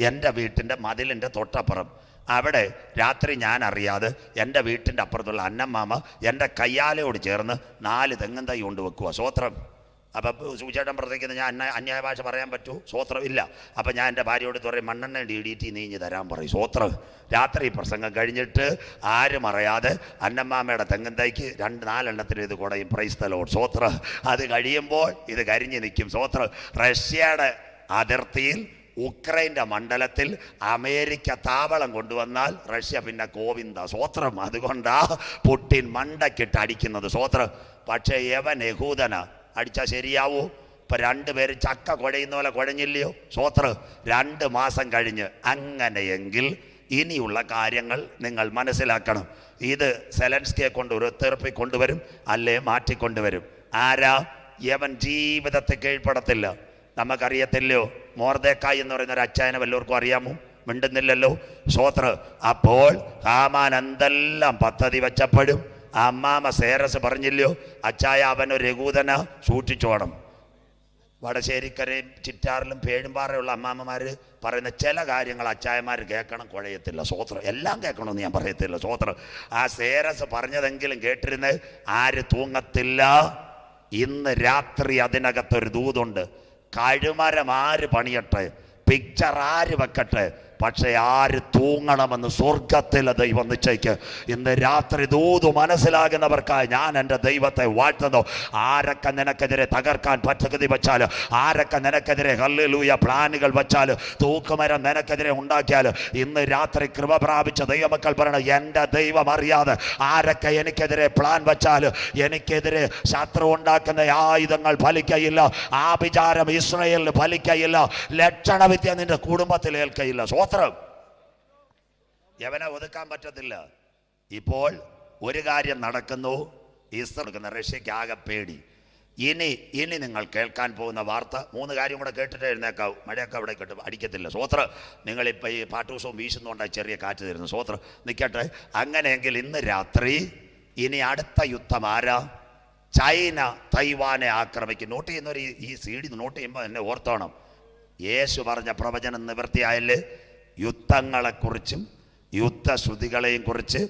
എൻ്റെ വീട്ടിൻ്റെ മതിലിൻ്റെ തൊട്ടപ്പുറം അവിടെ രാത്രി ഞാൻ അറിയാതെ എൻ്റെ വീട്ടിൻ്റെ അപ്പുറത്തുള്ള അന്നമ്മാമ എൻ്റെ കയ്യാലയോട് ചേർന്ന് 4 തെങ്ങും തൈ കൊണ്ട് വെക്കുക. സ്വോത്രം. അപ്പം സൂചേട്ടൻ പ്രസംഗിക്കുന്ന ഞാൻ അന്യായ ഭാഷ പറയാൻ പറ്റൂ? സ്വോത്രം ഇല്ല. അപ്പം ഞാൻ എൻ്റെ ഭാര്യയോട് പറയും മണ്ണെണ്ണ DDT നീഞ്ഞ് തരാൻ പറയും. സ്വോത്രം. രാത്രി പ്രസംഗം കഴിഞ്ഞിട്ട് ആരും അറിയാതെ അന്നമ്മാമയുടെ തെങ്ങും തൈക്ക് 4 എണ്ണത്തിന് ഇത് കുടയും. Praise the Lord. സ്വോത്രം. അത് കഴിയുമ്പോൾ ഇത് കരിഞ്ഞ് നിൽക്കും. സ്വോത്രം. റഷ്യയുടെ അതിർത്തിയിൽ ഉക്രൈൻ്റെ മണ്ഡലത്തിൽ അമേരിക്ക താവളം കൊണ്ടുവന്നാൽ റഷ്യ പിന്നെ ഗോവിന്ദ. സ്വോത്രം. അതുകൊണ്ടാ പുടിൻ മണ്ടക്കിട്ട് അടിക്കുന്നത്. സ്വോത്രം. പക്ഷേ യവൻ യഹൂദന അടിച്ചാൽ ശരിയാവൂ? ഇപ്പം 2 പേര് ചക്ക കുഴയുന്ന പോലെ കുഴഞ്ഞില്ലയോ? സ്വോത്രം. 2 മാസം കഴിഞ്ഞ്. അങ്ങനെയെങ്കിൽ ഇനിയുള്ള കാര്യങ്ങൾ നിങ്ങൾ മനസ്സിലാക്കണം. ഇത് സെലൻസ്കിയെ കൊണ്ട് ഒരു തീർപ്പി കൊണ്ടുവരും, അല്ലേ മാറ്റിക്കൊണ്ടുവരും. ആരാ? യവൻ ജീവിതത്തെ കീഴ്പ്പെടത്തില്ല. നമുക്കറിയത്തില്ലയോ മോർദേക്കായി എന്ന് പറയുന്ന ഒരു അച്ചായനെ വല്ലവർക്കും അറിയാമോ? മിണ്ടുന്നില്ലല്ലോ. സ്വോത്ര. അപ്പോൾ ഹാമാൻ എന്തെല്ലാം പദ്ധതി വെച്ചപ്പോഴും അമ്മാമ സേരസ് പറഞ്ഞില്ലയോ, അച്ചായ അവനൊരു രഘൂതന സൂക്ഷിച്ചോണം. വടശ്ശേരിക്കരയും ചിറ്റാറിലും പേഴുംപാറയുള്ള അമ്മാമ്മമാർ പറയുന്ന ചില കാര്യങ്ങൾ അച്ചായമാർ കേൾക്കണം, കുഴയത്തില്ല. സ്വോത്രം. എല്ലാം കേൾക്കണമെന്ന് ഞാൻ പറയത്തില്ല. സ്വോത്രം. ആ സേരസ് പറഞ്ഞതെങ്കിലും കേട്ടിരുന്ന് ആര് തൂങ്ങത്തില്ല. ഇന്ന് രാത്രി അതിനകത്തൊരു ദൂതുണ്ട്. കഴുമരം ആര് പണിയട്ടെ, പിക്ചർ ആര് വെക്കട്ടെ, പക്ഷെ ആര് തൂങ്ങണമെന്ന് സ്വർഗത്തിലെ ദൈവം നിശ്ചയിക്ക്. ഇന്ന് രാത്രി ദൂതു മനസ്സിലാകുന്നവർക്കായി ഞാൻ എൻ്റെ ദൈവത്തെ വാഴ്ത്തുന്നു. ആരൊക്കെ നിനക്കെതിരെ തകർക്കാൻ പദ്ധതി വെച്ചാൽ, ആരൊക്കെ നിനക്കെതിരെ ഹല്ലേലൂയ പ്ലാനുകൾ വെച്ചാൽ, തൂക്കുമരം നിനക്കെതിരെ ഉണ്ടാക്കിയാൽ, ഇന്ന് രാത്രി കൃപ പ്രാപിച്ച ദൈവമക്കൾ പറയണം, എൻ്റെ ദൈവം അറിയാതെ ആരൊക്കെ എനിക്കെതിരെ പ്ലാൻ വെച്ചാൽ, എനിക്കെതിരെ ശത്രു ഉണ്ടാക്കുന്ന ആയുധങ്ങൾ ഫലിക്കയില്ല. ആഭിചാരം ഇസ്രായേലിന് ഫലിക്കയില്ല. ലക്ഷണവിദ്യ നിന്റെ കുടുംബത്തിൽ ഏൽക്കയില്ല. സ്വോത്രം. യവനെ ഒതുക്കാൻ പറ്റത്തില്ല. ഇപ്പോൾ ഒരു കാര്യം നടക്കുന്നു. ഈസ്റ്റർ റഷ്യക്ക് ആകെ പേടി. ഇനി നിങ്ങൾ കേൾക്കാൻ പോകുന്ന വാർത്ത 3 കാര്യം കൂടെ കേട്ടിട്ട് എഴുന്നേക്കാവും. മഴയൊക്കെ അവിടെ കേട്ട് അടിക്കത്തില്ല. സ്വോത്ര. നിങ്ങളിപ്പോൾ ഈ പാട്ടൂസവും വീശുന്നുണ്ടായി ചെറിയ കാറ്റ് തരുന്നു. സ്വോത്ര നിൽക്കട്ടെ. അങ്ങനെയെങ്കിൽ ഇന്ന് രാത്രി ഇനി അടുത്ത യുദ്ധം ആരാ? ചൈന തൈവാനെ ആക്രമിക്കും. നോട്ട് ചെയ്യുന്നവർ ഈ CD നോട്ട് ചെയ്യുമ്പോൾ എന്നെ ഓർത്തോണം. യേശു പറഞ്ഞ പ്രവചനം നിവൃത്തിയായല്ലേ? യുദ്ധങ്ങളെക്കുറിച്ചും യുദ്ധശ്രുതികളെയും കുറിച്ച്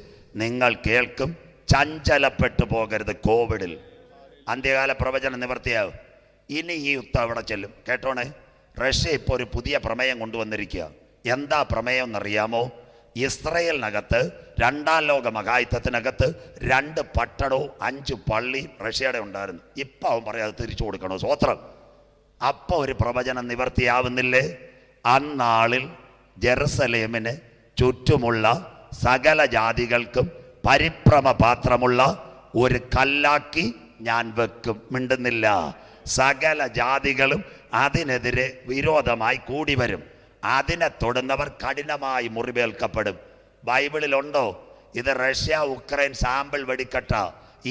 നിങ്ങൾ കേൾക്കും. ചഞ്ചലപ്പെട്ടു പോകരുത്. കോവിഡിൽ അന്ത്യകാല പ്രവചനം നിവൃത്തിയാവും. ഇനി ഈ യുദ്ധം അവിടെ ചെല്ലും. കേട്ടോണേ. റഷ്യ ഇപ്പോൾ ഒരു പുതിയ പ്രമേയം കൊണ്ടുവന്നിരിക്കുക. എന്താ പ്രമേയം എന്നറിയാമോ? ഇസ്രയേലിനകത്ത് 2ാം ലോക മഹായുദ്ധത്തിനകത്ത് 2 പട്ടണവും 5 പള്ളിയും റഷ്യയുടെ ഉണ്ടായിരുന്നു. ഇപ്പം അവൻ പറയാതെ തിരിച്ചു കൊടുക്കണോ? സ്വോത്രം. അപ്പോൾ ഒരു പ്രവചനം നിവർത്തിയാവുന്നില്ലേ? അന്നാളിൽ ജെറുസലേമിന് ചുറ്റുമുള്ള സകല ജാതികൾക്കും പരിഭ്രമ പാത്രമുള്ള ഒരു കല്ലാക്കി ഞാൻ വെക്കും. മിണ്ടുന്നില്ല. സകല ജാതികളും അതിനെതിരെ വിരോധമായി കൂടി വരും. അതിനെ തൊടുന്നവർ കഠിനമായി മുറിവേൽക്കപ്പെടും. ബൈബിളിലുണ്ടോ ഇത്? റഷ്യ ഉക്രൈൻ സാമ്പിൾ വെടിക്കട്ട.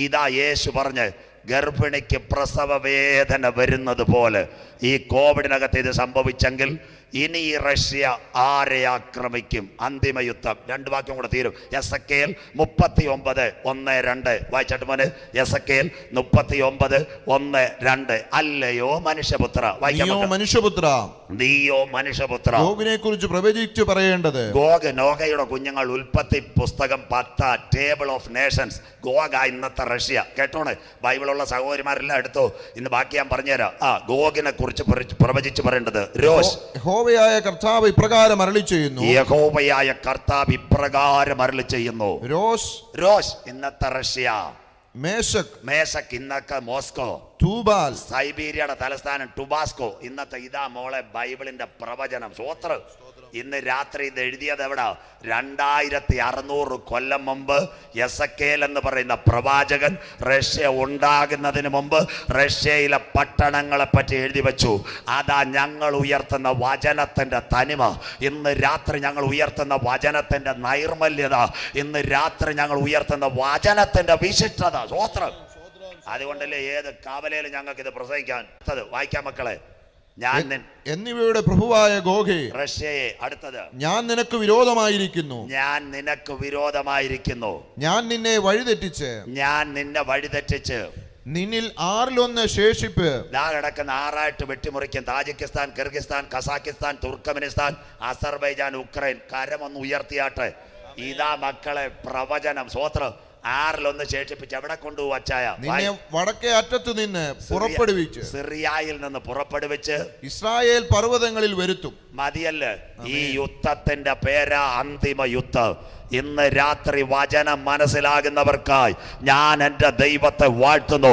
ഇതാ യേശു പറഞ്ഞ് ഗർഭിണിക്ക് പ്രസവ വേദന വരുന്നത് പോലെ ഈ കോവിഡിനകത്ത് ഇത് സംഭവിച്ചെങ്കിൽ ഇനി ഈ റഷ്യ ആരെ ആക്രമിക്കും? അന്തിമ യുദ്ധം. 2 വാക്യം കൂടെ തീരും. എസെക്കേൽ 39:1-2 വായിച്ചിട്ട് മോനെ. എസെക്കേൽ 39:1-2. അല്ലയോ മനുഷ്യപുത്ര. മനുഷ്യപുത്ര, നീയോ മനുഷ്യപുത്ര, ഗോഗിനെ കുറിച്ച് പ്രവചിച്ചു പറയേണ്ടത്. ഗോഗ് നോഗയുടെ കുഞ്ഞുങ്ങൾ. ഉൽപ്പത്തി പുസ്തകം 10 ടേബിൾ ഓഫ് നേഷൻസ്. ഗോഗ ഇന്നത്തെ റഷ്യ. കേട്ടോണ്. ബൈബിളുള്ള സഹോദരിമാരെല്ലാം എടുത്തോ. ഇന്ന് ബാക്കി ഞാൻ പറഞ്ഞുതരാം. യഹോവയെ കുറിച്ച് പ്രവചിച്ചു പറയേണ്ടത്. രോഷ്. യഹോവയായ കർത്താവ് ഇപ്രകാരം അരുളി ചെയ്യുന്നു. യഹോവയായ കർത്താവ് ഇപ്രകാരം അരുളി ചെയ്യുന്നു. രോഷ് ഇന്നത്തെ റഷ്യ. മേശക് ഇന്നത്തെ മോസ്കോ. തൂബാൽ സൈബീരിയയുടെ തലസ്ഥാനം ടുബാസ്കോ. ഇന്നത്തെ ഇതാ മോളെ ബൈബിളിന്റെ പ്രവചനം. സ്വോത്ര. ഇന്ന് രാത്രി ഇത് എഴുതിയത് എവിടാ? 2600 കൊല്ലം മുമ്പ് എസക്കേൽ എന്ന് പറയുന്ന പ്രവാചകൻ റഷ്യ ഉണ്ടാകുന്നതിന് മുമ്പ് റഷ്യയിലെ പട്ടണങ്ങളെ പറ്റി എഴുതി വെച്ചു. അതാ ഞങ്ങൾ ഉയർത്തുന്ന വചനത്തിന്റെ തനിമ. ഇന്ന് രാത്രി ഞങ്ങൾ ഉയർത്തുന്ന വചനത്തിന്റെ നൈർമല്യത. ഇന്ന് രാത്രി ഞങ്ങൾ ഉയർത്തുന്ന വചനത്തിന്റെ വിശിഷ്ടത. സ്വോത്രം. അതുകൊണ്ടല്ലേ ഏത് കാവലയിൽ ഞങ്ങൾക്ക് ഇത് പ്രസംഗിക്കാൻ. വായിക്കാം മക്കളെ. എന്നിവയുടെ പ്രഭുവായ ഗോഗേ, റഷ്യയെ. അടുത്തത്. ഞാൻ നിനക്ക് വിരോധമായിരിക്കുന്നു. ഞാൻ നിന്നെ വഴിതെറ്റിച്ച് നിന്നിൽ 1/6 ശേഷിപ്പ് കിടക്കുന്ന 6 വെട്ടിമുറിക്കും. Tajikistan, Kyrgyzstan, Kazakhstan, Turkmenistan, Azerbaijan, Ukraine. കരമൊന്ന് ഉയർത്തിയാട്ടെ. ഇതാ മക്കളെ പ്രവചനം. സ്വോത്രം. 6 ശേഷിപ്പിച്ച് എവിടെ കൊണ്ടുപോകും അച്ചായ? വടക്കേ അറ്റത്ത് നിന്ന് പുറപ്പെടുവിച്ച്, സിറിയയിൽ നിന്ന് പുറപ്പെടുവിച്ച് ഇസ്രായേൽ പർവ്വതങ്ങളിൽ വരുത്തും. മതിയല്ല. ഈ യുദ്ധത്തിന്റെ പേരാ അന്തിമ യുദ്ധം. ഇന്ന് രാത്രി വചനം മനസ്സിലാകുന്നവർക്കായി ഞാൻ എൻ്റെ ദൈവത്തെ വാഴ്ത്തുന്നു.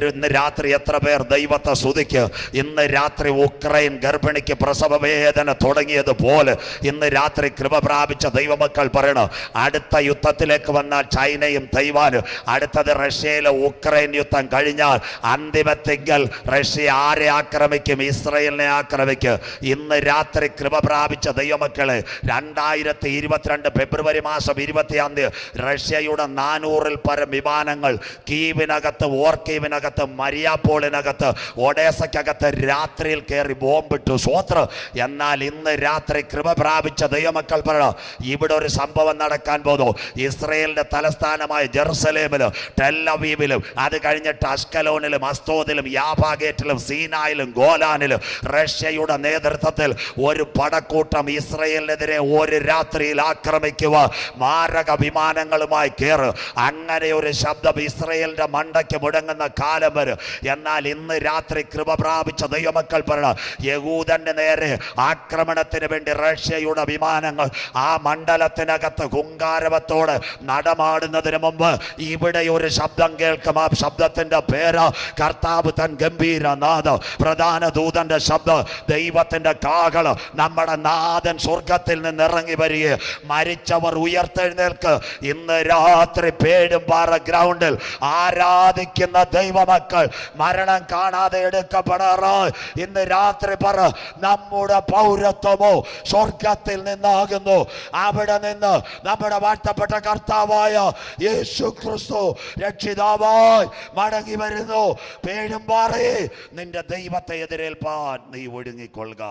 ഇന്ന് രാത്രി എത്ര പേർ ദൈവത്തെ സ്തുതിക്ക്? ഇന്ന് രാത്രി ഉക്രൈൻ ഗർഭിണിക്ക് പ്രസവ വേദന തുടങ്ങിയതുപോലെ ഇന്ന് രാത്രി കൃപ പ്രാപിച്ച ദൈവമക്കൾ പറയണം, അടുത്ത യുദ്ധത്തിലേക്ക് വന്നാൽ ചൈനയും തൈവാനും, അടുത്തത് റഷ്യയിലെ ഉക്രൈൻ യുദ്ധം കഴിഞ്ഞാൽ അന്തിമത്തിങ്കൽ റഷ്യ ആരെ ആക്രമിക്കും? ഇസ്രയേലിനെ ആക്രമിക്കും. ഇന്ന് രാത്രി കൃപ പ്രാപിച്ച ദൈവമക്കളെ 2022 ഫെബ്രുവരി മാസം 20 റഷ്യയുടെ 400-ൽ പരം വിമാനങ്ങൾ കീവിനകത്ത്, ഓർക്കീവിനകത്ത്, മരിയാപോളിനകത്ത്, ഒഡേസയ്ക്കകത്ത് രാത്രിയിൽ കയറി ബോംബിട്ടു. സ്വോത്രം. എന്നാൽ ഇന്ന് രാത്രി കൃപ പ്രാപിച്ച ദൈവമക്കൾ പറയണം, ഇവിടെ ഒരു സംഭവം നടക്കാൻ പോകുന്നു. ഇസ്രയേലിന്റെ തലസ്ഥാനമായ ജെറുസലേമിലും ടെൽ-അവീവിലും അത് കഴിഞ്ഞിട്ട് അഷ്കലോനിലും അസ്തോദിലും യാഫാഗേറ്റിലും സീനായിലും ഗോലാനിലും റഷ്യയുടെ നേതൃത്വത്തിൽ ഒരു പടക്കൂട്ടം ഇസ്രയേലിനെതിരെ ഒരു രാത്രിയിൽ ആക്രമിക്കുക, മാരക വിമാനങ്ങളുമായി കയറുക. അങ്ങനെ ഒരു ശബ്ദം ഇസ്രയേലിന്റെ മണ്ടയ്ക്ക് മുടങ്ങുന്ന കാലം വരും. എന്നാൽ ഇന്ന് രാത്രി കൃപ പ്രാപിച്ച ദൈവമക്കൾ പറയണം, യഹൂദന്റെ നേരെ ആക്രമണത്തിന് വേണ്ടി റഷ്യയുടെ വിമാനങ്ങൾ ആ മണ്ഡലത്തിനകത്ത് ഹുങ്കാരവത്തോട് നടമാടുന്നതിന് മുമ്പ് ഇവിടെ ഒരു ശബ്ദം കേൾക്കും. ആ ശബ്ദത്തിന്റെ പേര് കർത്താവ് തൻ ഗംഭീരനാദം, പ്രധാന ദൂതന്റെ ശബ്ദം, ദൈവത്തിന്റെ കാഹളം. നമ്മുടെ നാഥൻ സ്വർഗത്തിൽ നിന്ന് ഇറങ്ങി വരിക, മരിച്ചവർ ഉയർത്തെഴുന്നേൽക്ക്. ഇന്ന് രാത്രി പേടുംപാറ ഗ്രൗണ്ടിൽ ആരാധിക്കുന്ന ദൈവമക്കൾ മരണം കാണാതെ എടുക്കപ്പെടാറായി. ഇന്ന് രാത്രി പറ, നമ്മുടെ പൗരത്വമോ സ്വർഗത്തിൽ നിന്നാകുന്നു. അവിടെ നിന്ന് നമ്മുടെ വാഴ്ത്തപ്പെട്ട കർത്താവായ യേശു ക്രിസ്തു രക്ഷിതാവായി മടങ്ങി വരുന്നു. പേഴുംപാറേ, നിന്റെ ദൈവത്തെ എതിരേൽപ്പാൻ നീ ഒടുങ്ങിക്കൊള്ളുക.